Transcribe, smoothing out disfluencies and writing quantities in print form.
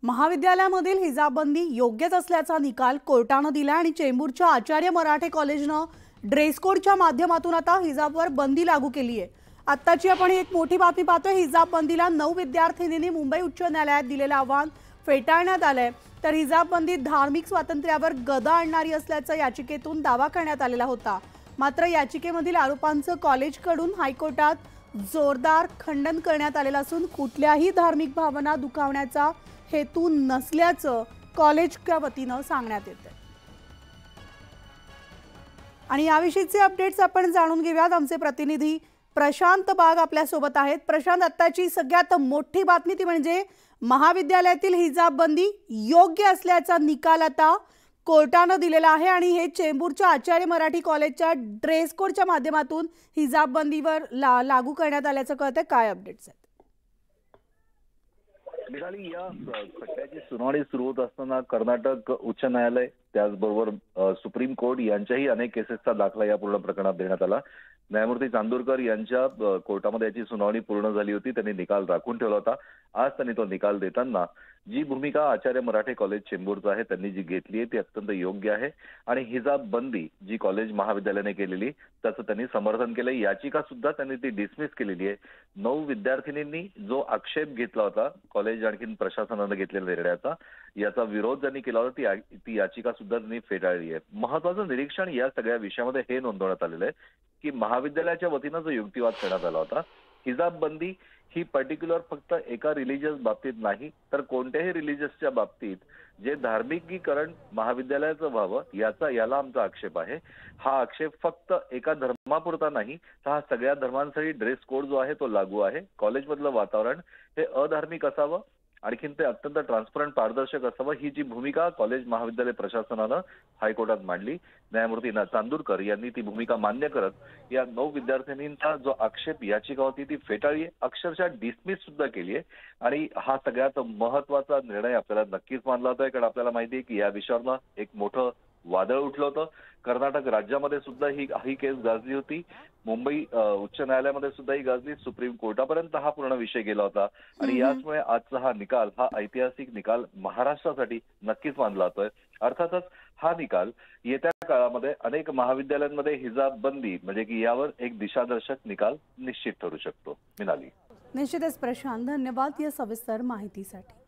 महाविद्यालयामधील हिजाबबंदी योग्यच असल्याचा निकाल कोर्टाने दिला आणि चेंबूरच्या आचार्य मराठे कॉलेजने ड्रेस कोडच्या माध्यमातून आता हिजाबवर बंदी लागू केली आहे। आत्ताची आपण एक मोठी बातमी पाहतोय। हिजाब बंदीला 9 विद्यार्थिनींनी मुंबई उच्च न्यायालयात दिलेले आव्हान फेटाळण्यात आले। तर हिजाब बंदी धार्मिक स्वातंत्र्यावर गदा आणणारी असल्याचा याचिकेतून दावा करण्यात आलेला होता। मात्र याचिकेमधील आरोपांचं कॉलेजकडून हायकोर्टात जोरदार खंडन करण्यात आलेलं असून कुठल्याही धार्मिक भावना दुखावण्याचा हेतू नसल्याचं कॉलेजच्या वतीने सांगण्यात येते। आणि याविषयीचे अपडेट्स आपण जाणून घेऊयात। आमचे प्रतिनिधी प्रशांत बाग आपल्या सोबत आहेत। प्रशांत, आत्ताची सगळ्यात मोठी बातमी ती म्हणजे महाविद्यालयातील हिजाब बंदी योग्य असल्याचा निकाल आता कोर्टाने दिलेला आहे आणि हे चेंबूरच्या आचार्य मराठी कॉलेजच्या ड्रेस कोडच्या माध्यमातून हिजाब बंदीवर लागू करण्यात आल्याचं कळतंय। काय अपडेट्स आहेत? निघाली या खटल्याची सुनावणी सुरू होत असताना कर्नाटक उच्च न्यायालय त्याचबरोबर सुप्रीम कोर्ट यांच्याही अनेक केसेसचा दाखला या पूर्ण प्रकरणात देण्यात आला। न्यायमूर्ती चांदोरकर यांच्या कोर्टामध्ये याची सुनावणी पूर्ण झाली होती। त्यांनी निकाल राखून ठेवला होता। आज त्यांनी तो निकाल देताना जी भूमिका आचार्य मराठे कॉलेज चेंबूरचं आहे त्यांनी जी घेतली आहे ती अत्यंत योग्य आहे आणि हिजाब बंदी जी कॉलेज महाविद्यालयाने केलेली त्याचं त्यांनी समर्थन केलं। याचिका सुद्धा त्यांनी ती डिसमिस केलेली आहे। 9 विद्यार्थिनींनी जो आक्षेप घेतला होता कॉलेज आणखीन प्रशासनाने घेतलेल्या निर्णयाचा, याचा विरोध ज्यांनी केला होता ती याचिका सुद्धा त्यांनी फेटाळली आहे। महत्त्वाचं निरीक्षण या सगळ्या विषयामध्ये हे नोंदवण्यात आलेलं आहे की महाविद्यालयाच्या वतीने जो युक्तिवाद करण्यात आला होता, हिजाब बंदी ही पर्टिक्युलर फक्त एका रिलीजियस बाबतीत नाही तर कोणत्याही रिलीजियसच्या बाबतीत जे धार्मिकीकरण महाविद्यालयाचं व्हावं याला आमचा आक्षेप आहे। हा आक्षेप फक्त एका धर्मापुरता नाही तर हा सगळ्या धर्मांसाठी ड्रेस कोड जो आहे तो लागू आहे। कॉलेजमधलं वातावरण हे अधार्मिक असावं, आणखीन ते अत्यंत ट्रान्सपरंट पारदर्शक असावं, ही जी भूमिका कॉलेज महाविद्यालय प्रशासनानं हायकोर्टात मांडली। न्यायमूर्ती चांदोरकर यांनी ती भूमिका मान्य करत या 9 विद्यार्थिनींचा जो आक्षेप याचिका होती ती फेटाळली आहे, अक्षरशः डिसमिस सुद्धा केली आहे। आणि हा सगळ्यात महत्त्वाचा निर्णय आपल्याला नक्कीच मानला जातोय, कारण आपल्याला माहिती आहे की या विषयावर एक मोठं वादळ उठलं होतं। कर्नाटक राज्यामध्ये सुद्धा ही केस गाजली होती, मुंबई उच्च न्यायालयामध्ये सुद्धा ही गाजली, सुप्रीम कोर्टापर्यंत हा पूर्ण विषय गेला होता। आणि याचमुळे आजचा हा निकाल, हा ऐतिहासिक निकाल महाराष्ट्रासाठी नक्कीच मानला जातोय। अर्थातच हा निकाल येत्या काळामध्ये अनेक महाविद्यालयांमध्ये हिजाब बंदी म्हणजे की यावर एक दिशादर्शक निकाल निश्चित ठरू शकतो। मिनाली, निश्चितच प्रशांत, धन्यवाद या सविस्तर माहितीसाठी।